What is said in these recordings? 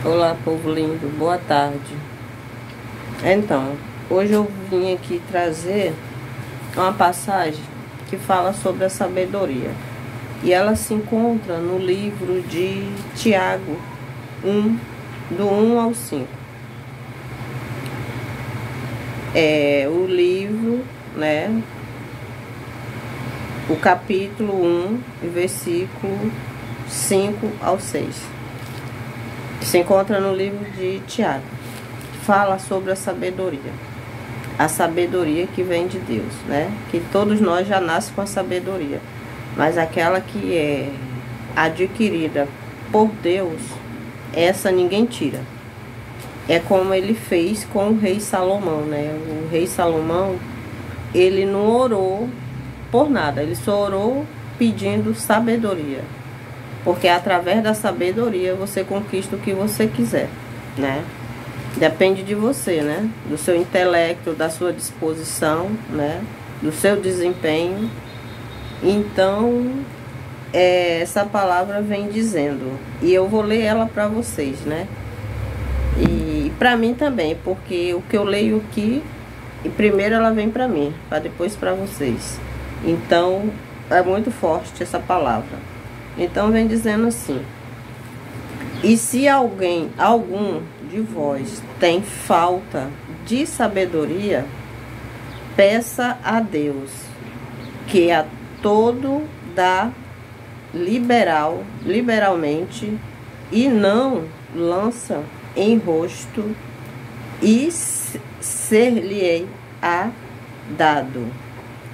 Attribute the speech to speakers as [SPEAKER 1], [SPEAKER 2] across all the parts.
[SPEAKER 1] Olá, povo lindo, boa tarde. Então, hoje eu vim aqui trazer uma passagem que fala sobre a sabedoria. E ela se encontra no livro de Tiago 1, do 1 ao 5. É o livro, né? O capítulo 1, versículo 5 ao 6. Se encontra no livro de Tiago. Fala sobre a sabedoria. A sabedoria que vem de Deus, né? Que todos nós já nascemos com a sabedoria. Mas aquela que é adquirida por Deus, essa ninguém tira. É como ele fez com o rei Salomão, né? O rei Salomão, ele não orou por nada. Ele só orou pedindo sabedoria. Porque através da sabedoria você conquista o que você quiser, né? Depende de você, né? Do seu intelecto, da sua disposição, né? Do seu desempenho. Então, essa palavra vem dizendo. E eu vou ler ela para vocês, né? E para mim também, porque o que eu leio aqui, e primeiro ela vem para mim, para depois para vocês. Então, é muito forte essa palavra. Então vem dizendo assim: e se algum de vós tem falta de sabedoria, peça a Deus, que a todo dá liberalmente, e não lança em rosto, e ser-lhe-á dado.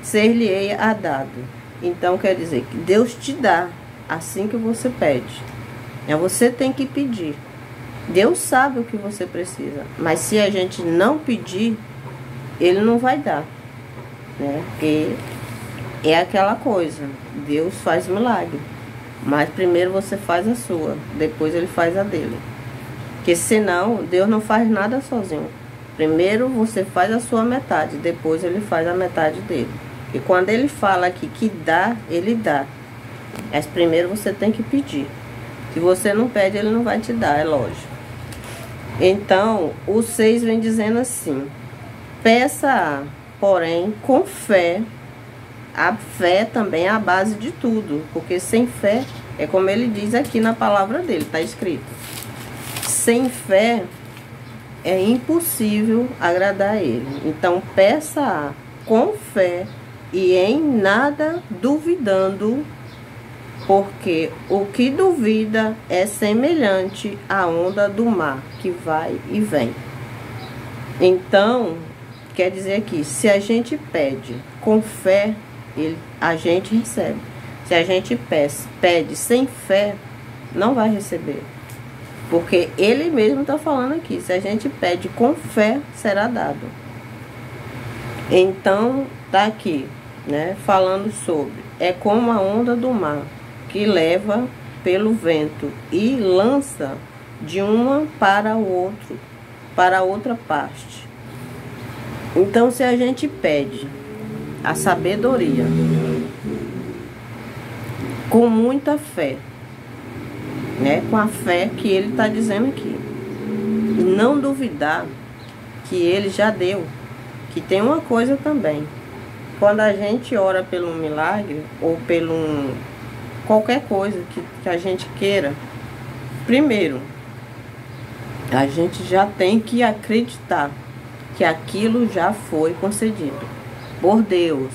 [SPEAKER 1] Ser-lhe-á dado. Então quer dizer que Deus te dá assim que você pede. Você tem que pedir. Deus sabe o que você precisa, mas se a gente não pedir, Ele não vai dar, né? Porque é aquela coisa, Deus faz milagre, mas primeiro você faz a sua, depois Ele faz a dele. Porque senão Deus não faz nada sozinho. Primeiro você faz a sua metade, depois Ele faz a metade dele. E quando Ele fala aqui que dá, Ele dá. Mas primeiro você tem que pedir. Se você não pede, Ele não vai te dar, é lógico. Então, o 6 vem dizendo assim: peça, porém, com fé. A fé também é a base de tudo. Porque sem fé, é como ele diz aqui na palavra dele, está escrito. Sem fé, é impossível agradar a Ele. Então, peça com fé e em nada duvidando, porque o que duvida é semelhante à onda do mar, que vai e vem. Então, quer dizer aqui, se a gente pede com fé, a gente recebe. Se a gente pede sem fé, não vai receber. Porque Ele mesmo está falando aqui, se a gente pede com fé, será dado. Então, tá aqui, né, falando sobre, é como a onda do mar, que leva pelo vento e lança de uma para o outro, para outra parte. Então, se a gente pede a sabedoria com muita fé, né, com a fé que ele está dizendo aqui, e não duvidar que ele já deu, que tem uma coisa também, quando a gente ora pelo milagre ou pelo qualquer coisa que a gente queira, primeiro, a gente já tem que acreditar que aquilo já foi concedido por Deus,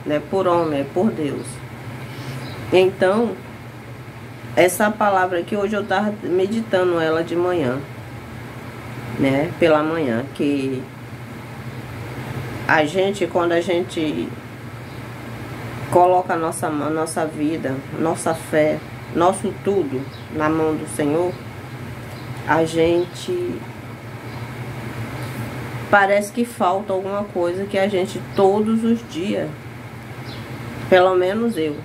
[SPEAKER 1] não é por homem, é por Deus. Então, essa palavra aqui, hoje eu estava meditando ela de manhã, né, pela manhã, que a gente, quando a gente coloca a nossa vida, nossa fé, nosso tudo na mão do Senhor, a gente parece que falta alguma coisa que a gente todos os dias, pelo menos eu,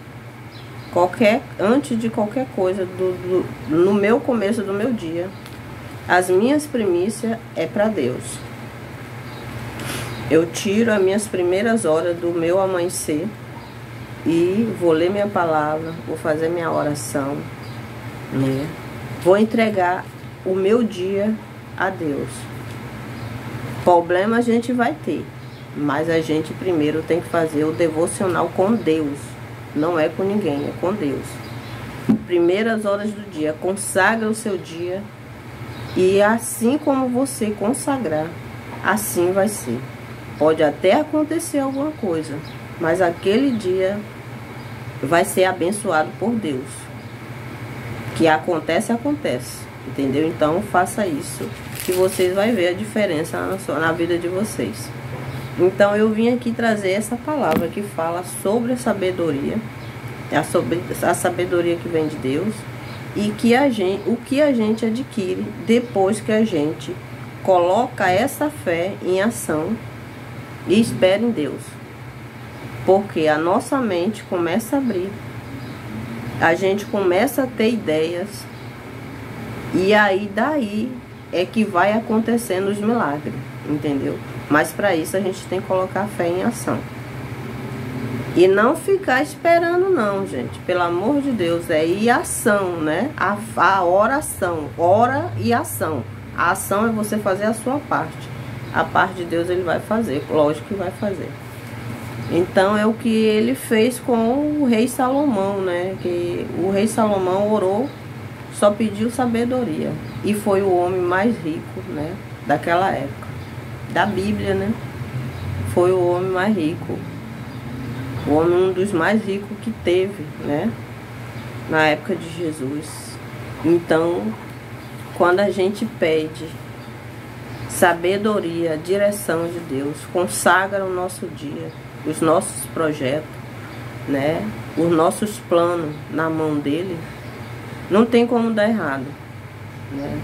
[SPEAKER 1] antes de qualquer coisa, no meu começo do meu dia, as minhas primícias é para Deus. Eu tiro as minhas primeiras horas do meu amanhecer e vou ler minha palavra, vou fazer minha oração, né? Vou entregar o meu dia a Deus. Problema a gente vai ter, mas a gente primeiro tem que fazer o devocional com Deus. Não é com ninguém, é com Deus. Primeiras horas do dia, consagra o seu dia. E assim como você consagrar, assim vai ser. Pode até acontecer alguma coisa, mas aquele dia vai ser abençoado por Deus. Que acontece, acontece. Entendeu? Então faça isso, que vocês vão ver a diferença na vida de vocês. Então eu vim aqui trazer essa palavra que fala sobre a sabedoria. A sabedoria que vem de Deus. E que o que a gente adquire depois que a gente coloca essa fé em ação e espera em Deus. Porque a nossa mente começa a abrir, a gente começa a ter ideias, e aí daí é que vai acontecendo os milagres, entendeu? Mas para isso a gente tem que colocar a fé em ação. E não ficar esperando não, gente. Pelo amor de Deus, é ir ação, né? A oração. Ora e ação. A ação é você fazer a sua parte. A parte de Deus ele vai fazer. Lógico que vai fazer. Então é o que ele fez com o rei Salomão, né? Que o rei Salomão orou, só pediu sabedoria. E foi o homem mais rico, né? Daquela época. Da Bíblia, né? Foi o homem mais rico. O homem, um dos mais ricos que teve, né? Na época de Jesus. Então, quando a gente pede sabedoria, direção de Deus, consagra o nosso dia, os nossos projetos, né? Os nossos planos na mão dele, não tem como dar errado, né?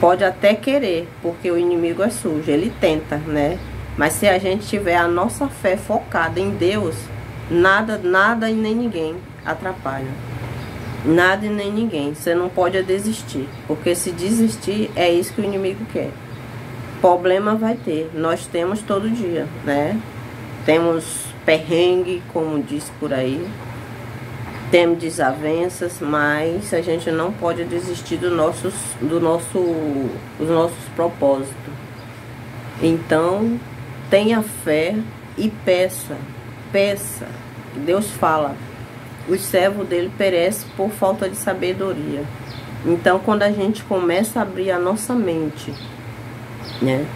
[SPEAKER 1] Pode até querer, porque o inimigo é sujo, ele tenta, né? Mas se a gente tiver a nossa fé focada em Deus, nada e nem ninguém atrapalha. Nada e nem ninguém. Você não pode desistir. Porque se desistir, é isso que o inimigo quer. Problema vai ter. Nós temos todo dia, né? Temos perrengue, como diz por aí. Temos desavenças, mas a gente não pode desistir dos nossos propósitos. Então, tenha fé e peça. Deus fala, os servos dele perecem por falta de sabedoria. Então quando a gente começa a abrir a nossa mente, né,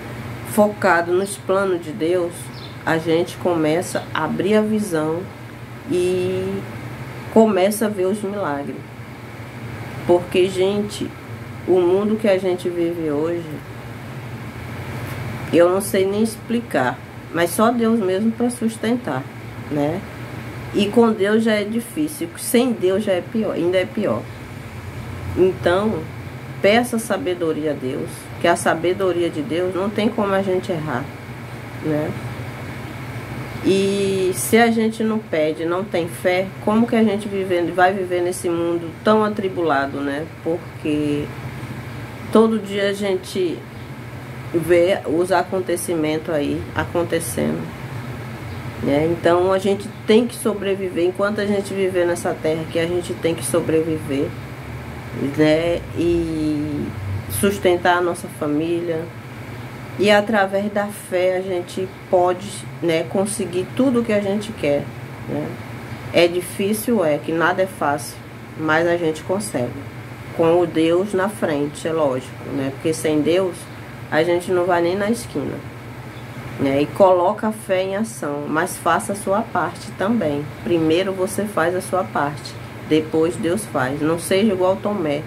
[SPEAKER 1] focado nos planos de Deus, a gente começa a abrir a visão e começa a ver os milagres. Porque, gente, o mundo que a gente vive hoje, eu não sei nem explicar, mas só Deus mesmo para sustentar, né? E com Deus já é difícil, sem Deus já é pior, ainda é pior. Então, peça sabedoria a Deus, que a sabedoria de Deus não tem como a gente errar, né? E se a gente não pede, não tem fé, como que a gente vai viver nesse mundo tão atribulado, né? Porque todo dia a gente vê os acontecimentos aí acontecendo, né? Então a gente tem que sobreviver. Enquanto a gente viver nessa terra aqui, a gente tem que sobreviver, né? E sustentar a nossa família. E através da fé a gente pode, né, conseguir tudo o que a gente quer, né? É difícil, que nada é fácil, mas a gente consegue. Com o Deus na frente, é lógico, né? Porque sem Deus a gente não vai nem na esquina, né? E coloca a fé em ação, mas faça a sua parte também. Primeiro você faz a sua parte, depois Deus faz. Não seja igual Tomé,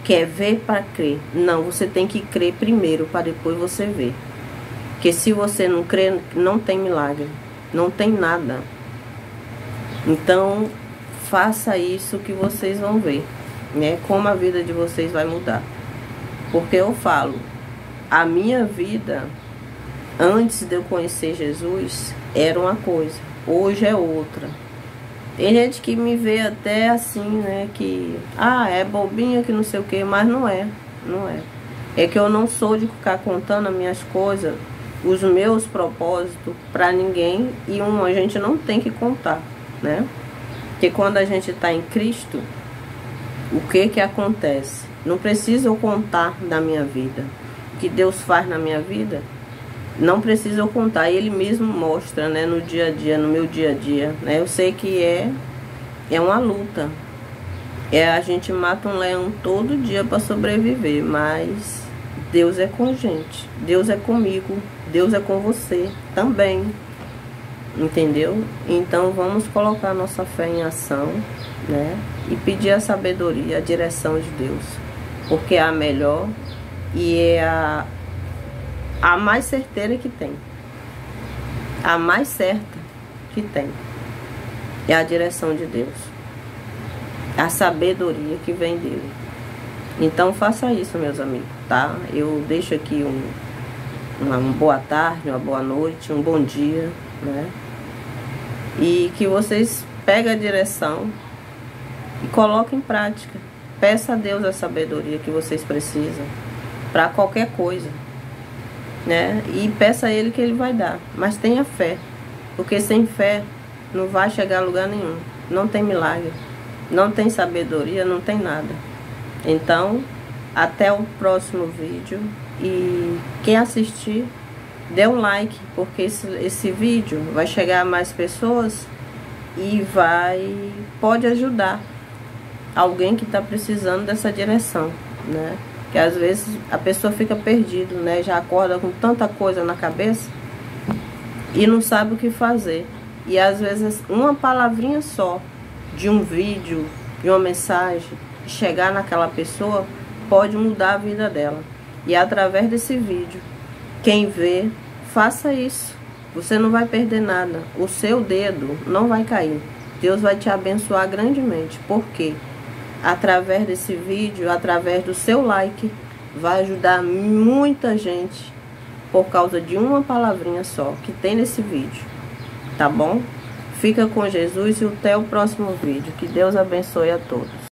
[SPEAKER 1] quer ver para crer. Não, você tem que crer primeiro para depois você ver. Porque se você não crer, não tem milagre, não tem nada. Então, faça isso que vocês vão ver, né? Como a vida de vocês vai mudar. Porque eu falo, a minha vida, antes de eu conhecer Jesus, era uma coisa, hoje é outra. Tem gente que me vê até assim, né, que, é bobinha, que não sei o que, mas não é. É que eu não sou de ficar contando as minhas coisas, os meus propósitos para ninguém, e a gente não tem que contar, né? Porque quando a gente está em Cristo, o que acontece? Não precisa eu contar da minha vida. O que Deus faz na minha vida, não precisa eu contar. Ele mesmo mostra, né, no dia a dia, no meu dia a dia, né? Eu sei que é uma luta. A gente mata um leão todo dia para sobreviver, mas Deus é com a gente. Deus é comigo. Deus é com você também. Entendeu? Então vamos colocar nossa fé em ação, né? E pedir a sabedoria, a direção de Deus. Porque é a melhor e é a mais certeira que tem. A mais certa que tem. É a direção de Deus. A sabedoria que vem dele. Então faça isso, meus amigos, tá? Eu deixo aqui uma boa tarde, uma boa noite, um bom dia, né? E que vocês peguem a direção e coloquem em prática. Peça a Deus a sabedoria que vocês precisam para qualquer coisa, né? E peça a Ele que Ele vai dar. Mas tenha fé, porque sem fé não vai chegar a lugar nenhum. Não tem milagre, não tem sabedoria, não tem nada. Então, até o próximo vídeo. E quem assistir, dê um like, porque esse vídeo vai chegar a mais pessoas e pode ajudar alguém que está precisando dessa direção, né? Que às vezes a pessoa fica perdida, né? Já acorda com tanta coisa na cabeça e não sabe o que fazer. E às vezes uma palavrinha só de um vídeo, de uma mensagem, chegar naquela pessoa, pode mudar a vida dela. E através desse vídeo, quem vê, faça isso. Você não vai perder nada. O seu dedo não vai cair. Deus vai te abençoar grandemente. Por quê? Através desse vídeo, através do seu like, vai ajudar muita gente por causa de uma palavrinha só que tem nesse vídeo. Tá bom? Fica com Jesus e até o próximo vídeo. Que Deus abençoe a todos.